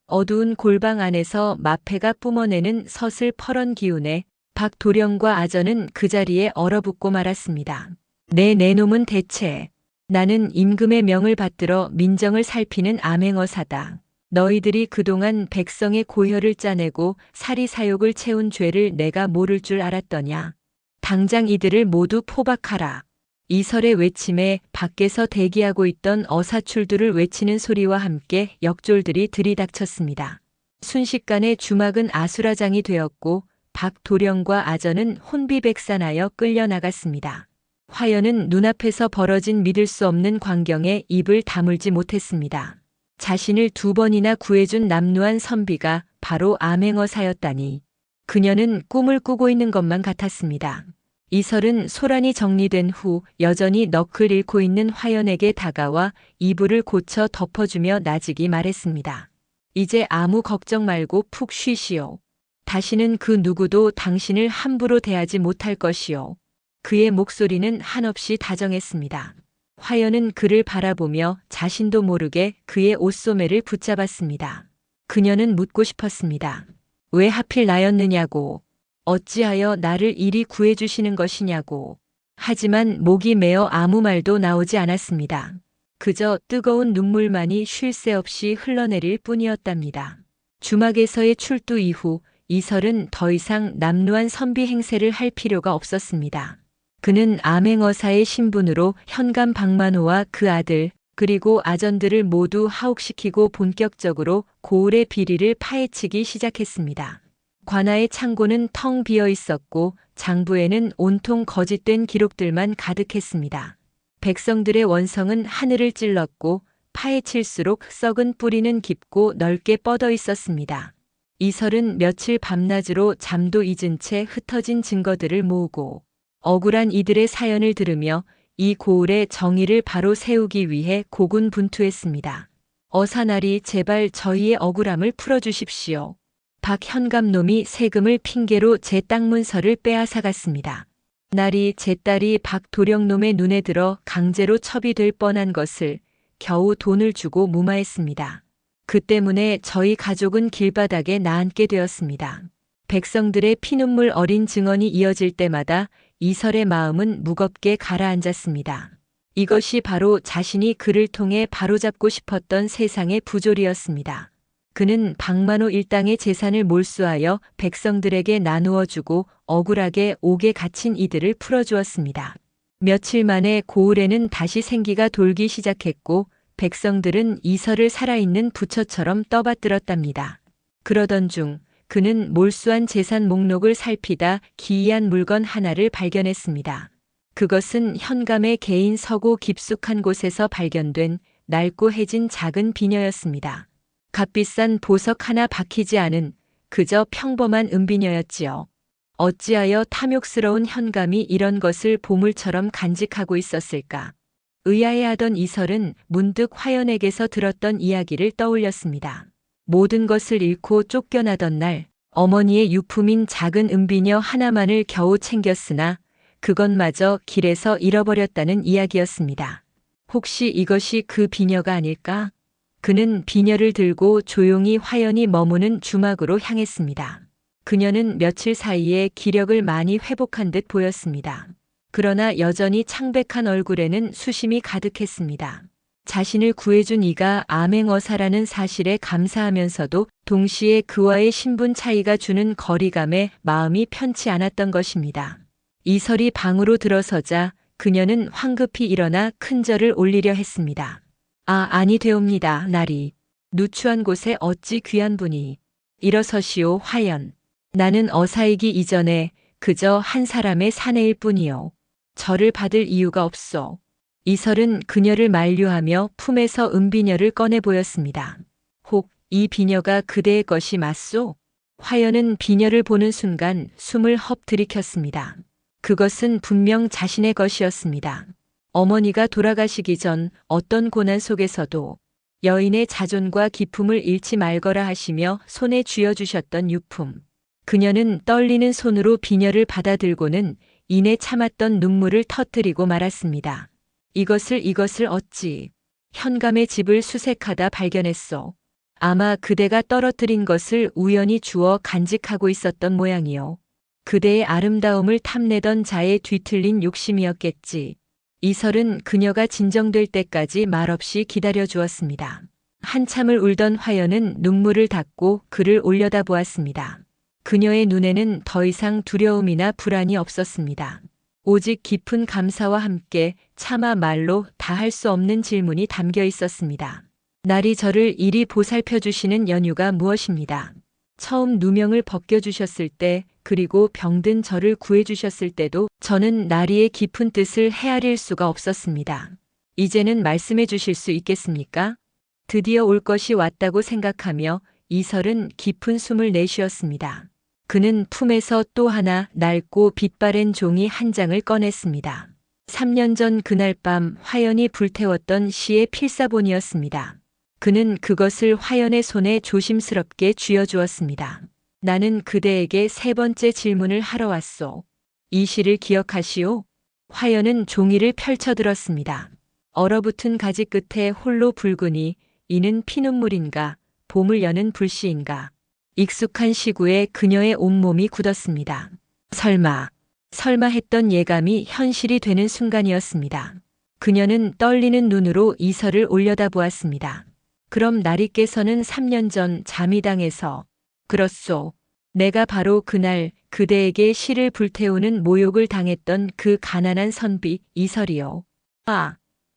어두운 골방 안에서 마패가 뿜어내는 서슬퍼런 기운에 박도령과 아전은 그 자리에 얼어붙고 말았습니다. 내 놈은 대체. 나는 임금의 명을 받들어 민정을 살피는 암행어사다. 너희들이 그동안 백성의 고혈을 짜내고 사리사욕을 채운 죄를 내가 모를 줄 알았더냐. 당장 이들을 모두 포박하라. 이설의 외침에 밖에서 대기하고 있던 어사출들을 외치는 소리와 함께 역졸들이 들이닥쳤습니다. 순식간에 주막은 아수라장이 되었고 박도령과 아전은 혼비백산하여 끌려나갔습니다. 화연은 눈앞에서 벌어진 믿을 수 없는 광경에 입을 다물지 못했습니다. 자신을 2번이나 구해준 남루한 선비가 바로 암행어사였다니. 그녀는 꿈을 꾸고 있는 것만 같았습니다. 이설은 소란이 정리된 후 여전히 넋을 잃고 있는 화연에게 다가와 이불을 고쳐 덮어주며 나직이 말했습니다. 이제 아무 걱정 말고 푹 쉬시오. 다시는 그 누구도 당신을 함부로 대하지 못할 것이오. 그의 목소리는 한없이 다정했습니다. 화연은 그를 바라보며 자신도 모르게 그의 옷소매를 붙잡았습니다. 그녀는 묻고 싶었습니다. 왜 하필 나였느냐고. 어찌하여 나를 이리 구해주시는 것이냐고. 하지만 목이 메어 아무 말도 나오지 않았습니다. 그저 뜨거운 눈물만이 쉴 새 없이 흘러내릴 뿐이었답니다. 주막에서의 출두 이후 이설은 더 이상 남루한 선비 행세를 할 필요가 없었습니다. 그는 암행어사의 신분으로 현감 박만호와 그 아들 그리고 아전들을 모두 하옥시키고 본격적으로 고을의 비리를 파헤치기 시작했습니다. 관아의 창고는 텅 비어 있었고 장부에는 온통 거짓된 기록들만 가득했습니다. 백성들의 원성은 하늘을 찔렀고 파헤칠수록 썩은 뿌리는 깊고 넓게 뻗어 있었습니다. 이설은 며칠 밤낮으로 잠도 잊은 채 흩어진 증거들을 모으고 억울한 이들의 사연을 들으며 이 고을의 정의를 바로 세우기 위해 고군분투했습니다. 어사나리 제발 저희의 억울함을 풀어주십시오. 박 현감놈이 세금을 핑계로 제 땅 문서를 빼앗아갔습니다. 날이 제 딸이 박도령놈의 눈에 들어 강제로 첩이될 뻔한 것을 겨우 돈을 주고 무마했습니다. 그 때문에 저희 가족은 길바닥에 나앉게 되었습니다. 백성들의 피눈물 어린 증언이 이어질 때마다 이설의 마음은 무겁게 가라앉았습니다. 이것이 바로 자신이 그를 통해 바로잡고 싶었던 세상의 부조리였습니다. 그는 박만호 일당의 재산을 몰수하여 백성들에게 나누어 주고 억울하게 옥에 갇힌 이들을 풀어주었습니다. 며칠 만에 고을에는 다시 생기가 돌기 시작했고 백성들은 이설을 살아있는 부처처럼 떠받들었답니다. 그러던 중 그는 몰수한 재산 목록을 살피다 기이한 물건 하나를 발견했습니다. 그것은 현감의 개인 서고 깊숙한 곳에서 발견된 낡고 해진 작은 비녀였습니다. 값비싼 보석 하나 박히지 않은 그저 평범한 은비녀였지요. 어찌하여 탐욕스러운 현감이 이런 것을 보물처럼 간직하고 있었을까? 의아해하던 이설은 문득 화연에게서 들었던 이야기를 떠올렸습니다. 모든 것을 잃고 쫓겨나던 날 어머니의 유품인 작은 은비녀 하나만을 겨우 챙겼으나 그것마저 길에서 잃어버렸다는 이야기였습니다. 혹시 이것이 그 비녀가 아닐까? 그는 비녀를 들고 조용히 화연이 머무는 주막으로 향했습니다. 그녀는 며칠 사이에 기력을 많이 회복한 듯 보였습니다. 그러나 여전히 창백한 얼굴에는 수심이 가득했습니다. 자신을 구해준 이가 암행어사라는 사실에 감사하면서도 동시에 그와의 신분 차이가 주는 거리감에 마음이 편치 않았던 것입니다. 이설이 방으로 들어서자 그녀는 황급히 일어나 큰 절을 올리려 했습니다. 아니 되옵니다, 나리. 누추한 곳에 어찌 귀한 분이. 일어서시오, 화연. 나는 어사이기 이전에 그저 한 사람의 사내일 뿐이요. 절을 받을 이유가 없소. 이설은 그녀를 만류하며 품에서 은비녀를 꺼내 보였습니다. 혹 이 비녀가 그대의 것이 맞소? 화연은 비녀를 보는 순간 숨을 헙 들이켰습니다. 그것은 분명 자신의 것이었습니다. 어머니가 돌아가시기 전 어떤 고난 속에서도 여인의 자존과 기품을 잃지 말거라 하시며 손에 쥐어주셨던 유품. 그녀는 떨리는 손으로 비녀를 받아들고는 이내 참았던 눈물을 터뜨리고 말았습니다. 이것을 어찌 현감의 집을 수색하다 발견했소. 아마 그대가 떨어뜨린 것을 우연히 주워 간직하고 있었던 모양이요. 그대의 아름다움을 탐내던 자의 뒤틀린 욕심이었겠지. 이설은 그녀가 진정될 때까지 말없이 기다려 주었습니다. 한참을 울던 화연은 눈물을 닦고 그를 올려다보았습니다. 그녀의 눈에는 더 이상 두려움이나 불안이 없었습니다. 오직 깊은 감사와 함께 차마 말로 다 할 수 없는 질문이 담겨 있었습니다. 날이 저를 이리 보살펴 주시는 연유가 무엇입니다. 처음 누명을 벗겨주셨을 때, 그리고 병든 저를 구해주셨을 때도 저는 나리의 깊은 뜻을 헤아릴 수가 없었습니다. 이제는 말씀해 주실 수 있겠습니까? 드디어 올 것이 왔다고 생각하며 이설은 깊은 숨을 내쉬었습니다. 그는 품에서 또 하나 낡고 빛바랜 종이 한 장을 꺼냈습니다. 3년 전 그날 밤 화연이 불태웠던 시의 필사본이었습니다. 그는 그것을 화연의 손에 조심스럽게 쥐어주었습니다. 나는 그대에게 세 번째 질문을 하러 왔소. 이 시를 기억하시오? 화연은 종이를 펼쳐들었습니다. 얼어붙은 가지 끝에 홀로 붉으니 이는 피눈물인가, 봄을 여는 불씨인가. 익숙한 시구에 그녀의 온몸이 굳었습니다. 설마 했던 예감이 현실이 되는 순간이었습니다. 그녀는 떨리는 눈으로 이설을 올려다보았습니다. 그럼 나리께서는 3년 전 잠이당에서 그렇소. 내가 바로 그날 그대에게 시를 불태우는 모욕을 당했던 그 가난한 선비 이설이요.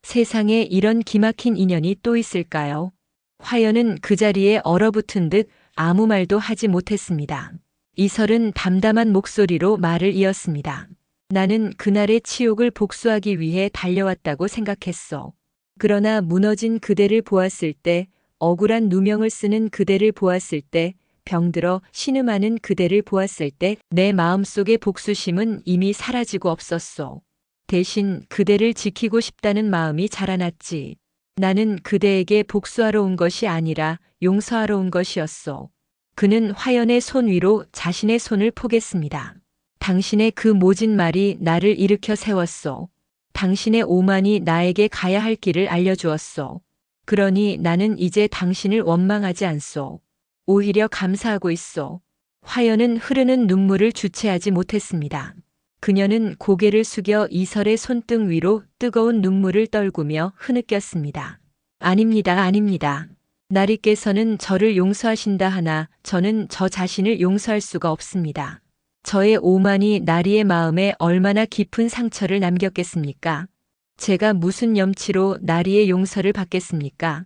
세상에 이런 기막힌 인연이 또 있을까요? 화연은 그 자리에 얼어붙은 듯 아무 말도 하지 못했습니다. 이설은 담담한 목소리로 말을 이었습니다. 나는 그날의 치욕을 복수하기 위해 달려왔다고 생각했어. 그러나 무너진 그대를 보았을 때, 억울한 누명을 쓰는 그대를 보았을 때, 병들어 신음하는 그대를 보았을 때 내 마음속의 복수심은 이미 사라지고 없었소. 대신 그대를 지키고 싶다는 마음이 자라났지. 나는 그대에게 복수하러 온 것이 아니라 용서하러 온 것이었소. 그는 화연의 손 위로 자신의 손을 포겠습니다. 당신의 그 모진 말이 나를 일으켜 세웠소. 당신의 오만이 나에게 가야 할 길을 알려주었소. 그러니 나는 이제 당신을 원망하지 않소. 오히려 감사하고 있소. 화연은 흐르는 눈물을 주체하지 못했습니다. 그녀는 고개를 숙여 이설의 손등 위로 뜨거운 눈물을 떨구며 흐느꼈습니다. 아닙니다. 나리께서는 저를 용서하신다 하나 저는 저 자신을 용서할 수가 없습니다. 저의 오만이 나리의 마음에 얼마나 깊은 상처를 남겼겠습니까? 제가 무슨 염치로 나리의 용서를 받겠습니까?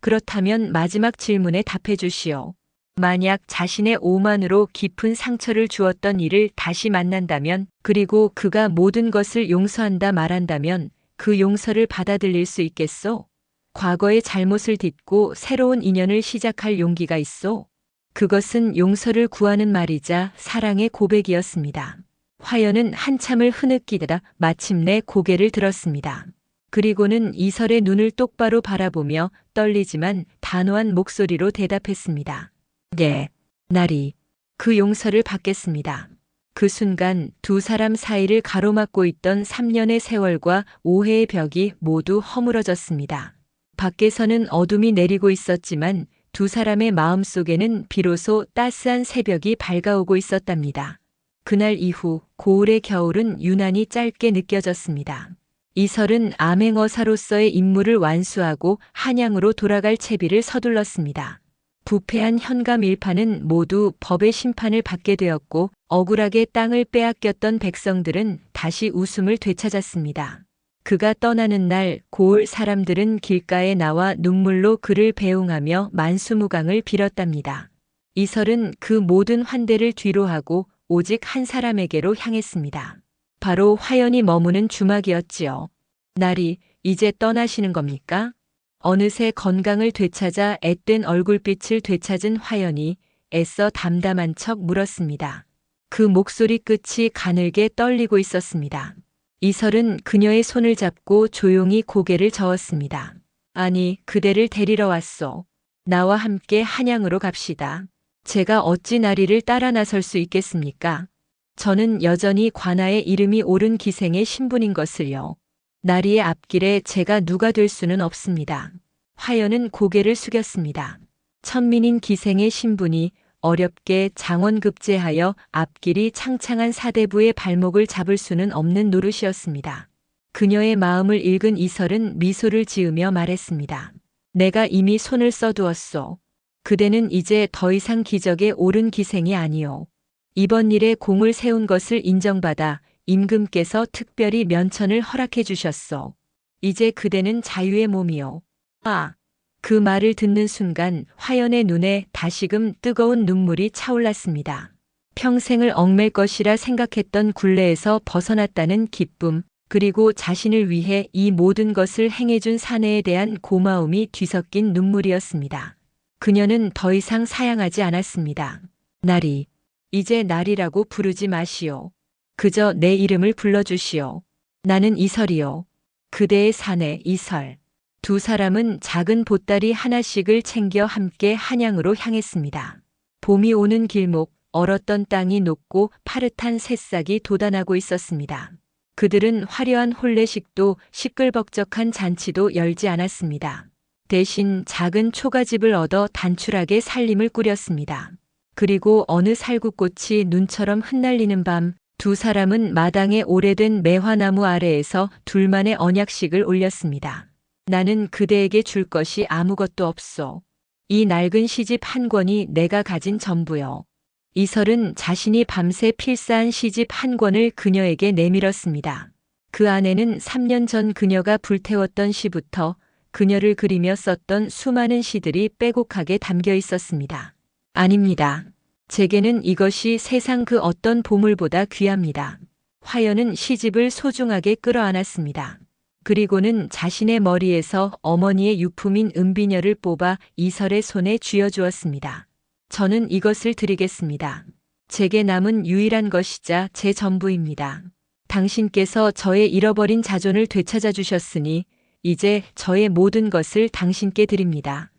그렇다면 마지막 질문에 답해 주시오. 만약 자신의 오만으로 깊은 상처를 주었던 이를 다시 만난다면, 그리고 그가 모든 것을 용서한다 말한다면 그 용서를 받아들일 수 있겠소? 과거의 잘못을 딛고 새로운 인연을 시작할 용기가 있소? 그것은 용서를 구하는 말이자 사랑의 고백이었습니다. 화연은 한참을 흐느끼다가 마침내 고개를 들었습니다. 그리고는 이설의 눈을 똑바로 바라보며 떨리지만 단호한 목소리로 대답했습니다. 네, 나리, 그 용서를 받겠습니다. 그 순간 두 사람 사이를 가로막고 있던 3년의 세월과 오해의 벽이 모두 허물어졌습니다. 밖에서는 어둠이 내리고 있었지만 두 사람의 마음속에는 비로소 따스한 새벽이 밝아오고 있었답니다. 그날 이후 고을의 겨울은 유난히 짧게 느껴졌습니다. 이설은 암행어사로서의 임무를 완수하고 한양으로 돌아갈 채비를 서둘렀습니다. 부패한 현감 일파는 모두 법의 심판을 받게 되었고 억울하게 땅을 빼앗겼던 백성들은 다시 웃음을 되찾았습니다. 그가 떠나는 날 고을 사람들은 길가에 나와 눈물로 그를 배웅하며 만수무강을 빌었답니다. 이설은 그 모든 환대를 뒤로하고 오직 한 사람에게로 향했습니다. 바로 화연이 머무는 주막이었지요. 날이 이제 떠나시는 겁니까? 어느새 건강을 되찾아 앳된 얼굴빛을 되찾은 화연이 애써 담담한 척 물었습니다. 그 목소리 끝이 가늘게 떨리고 있었습니다. 이설은 그녀의 손을 잡고 조용히 고개를 저었습니다. 아니, 그대를 데리러 왔소. 나와 함께 한양으로 갑시다. 제가 어찌 나리를 따라 나설 수 있겠습니까? 저는 여전히 관아의 이름이 오른 기생의 신분인 것을요. 나리의 앞길에 제가 누가 될 수는 없습니다. 화연은 고개를 숙였습니다. 천민인 기생의 신분이 어렵게 장원급제하여 앞길이 창창한 사대부의 발목을 잡을 수는 없는 노릇이었습니다. 그녀의 마음을 읽은 이설은 미소를 지으며 말했습니다. 내가 이미 손을 써두었소. 그대는 이제 더 이상 기적에 오른 기생이 아니오. 이번 일에 공을 세운 것을 인정받아 임금께서 특별히 면천을 허락해 주셨소. 이제 그대는 자유의 몸이오. 아! 그 말을 듣는 순간 화연의 눈에 다시금 뜨거운 눈물이 차올랐습니다. 평생을 얽맬 것이라 생각했던 굴레에서 벗어났다는 기쁨, 그리고 자신을 위해 이 모든 것을 행해준 사내에 대한 고마움이 뒤섞인 눈물이었습니다. 그녀는 더 이상 사양하지 않았습니다. 나리, 이제 나리라고 부르지 마시오. 그저 내 이름을 불러주시오. 나는 이설이요. 그대의 사내 이설. 두 사람은 작은 보따리 하나씩을 챙겨 함께 한양으로 향했습니다. 봄이 오는 길목, 얼었던 땅이 녹고 파릇한 새싹이 돋아나고 있었습니다. 그들은 화려한 혼례식도 시끌벅적한 잔치도 열지 않았습니다. 대신 작은 초가집을 얻어 단출하게 살림을 꾸렸습니다. 그리고 어느 살구꽃이 눈처럼 흩날리는 밤, 두 사람은 마당의 오래된 매화나무 아래에서 둘만의 언약식을 올렸습니다. 나는 그대에게 줄 것이 아무것도 없소. 이 낡은 시집 한 권이 내가 가진 전부요. 이설은 자신이 밤새 필사한 시집 한 권을 그녀에게 내밀었습니다. 그 안에는 3년 전 그녀가 불태웠던 시부터 그녀를 그리며 썼던 수많은 시들이 빼곡하게 담겨 있었습니다. 아닙니다. 제게는 이것이 세상 그 어떤 보물보다 귀합니다. 화연은 시집을 소중하게 끌어안았습니다. 그리고는 자신의 머리에서 어머니의 유품인 은비녀를 뽑아 이설의 손에 쥐어주었습니다. 저는 이것을 드리겠습니다. 제게 남은 유일한 것이자 제 전부입니다. 당신께서 저의 잃어버린 자존을 되찾아 주셨으니 이제 저의 모든 것을 당신께 드립니다.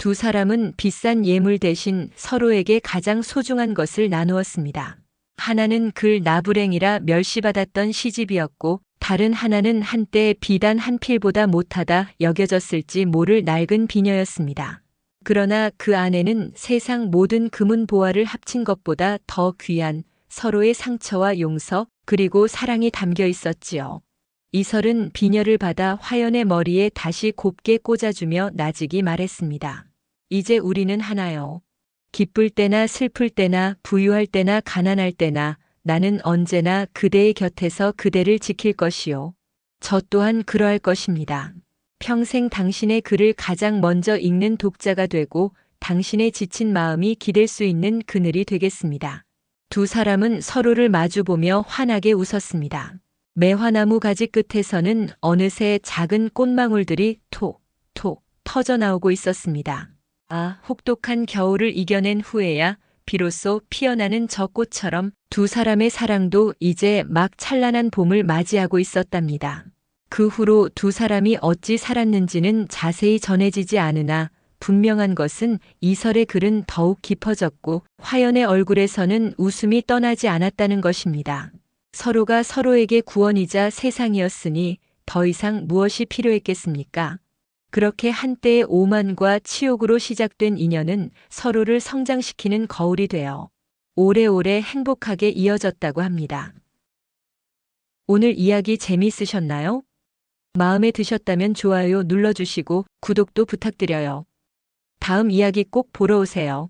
두 사람은 비싼 예물 대신 서로에게 가장 소중한 것을 나누었습니다. 하나는 글 나부랭이라 멸시받았던 시집이었고 다른 하나는 한때 비단 한 필보다 못하다 여겨졌을지 모를 낡은 비녀였습니다. 그러나 그 안에는 세상 모든 금은 보화를 합친 것보다 더 귀한 서로의 상처와 용서 그리고 사랑이 담겨 있었지요. 이설은 비녀를 받아 화연의 머리에 다시 곱게 꽂아주며 나직이 말했습니다. 이제 우리는 하나요. 기쁠 때나 슬플 때나 부유할 때나 가난할 때나 나는 언제나 그대의 곁에서 그대를 지킬 것이요. 저 또한 그러할 것입니다. 평생 당신의 글을 가장 먼저 읽는 독자가 되고 당신의 지친 마음이 기댈 수 있는 그늘이 되겠습니다. 두 사람은 서로를 마주보며 환하게 웃었습니다. 매화나무 가지 끝에서는 어느새 작은 꽃망울들이 톡 터져나오고 있었습니다. 아, 혹독한 겨울을 이겨낸 후에야 비로소 피어나는 저 꽃처럼 두 사람의 사랑도 이제 막 찬란한 봄을 맞이하고 있었답니다. 그 후로 두 사람이 어찌 살았는지는 자세히 전해지지 않으나 분명한 것은 이설의 글은 더욱 깊어졌고 화연의 얼굴에서는 웃음이 떠나지 않았다는 것입니다. 서로가 서로에게 구원이자 세상이었으니 더 이상 무엇이 필요했겠습니까? 그렇게 한때의 오만과 치욕으로 시작된 인연은 서로를 성장시키는 거울이 되어 오래오래 행복하게 이어졌다고 합니다. 오늘 이야기 재미있으셨나요? 마음에 드셨다면 좋아요 눌러주시고 구독도 부탁드려요. 다음 이야기 꼭 보러 오세요.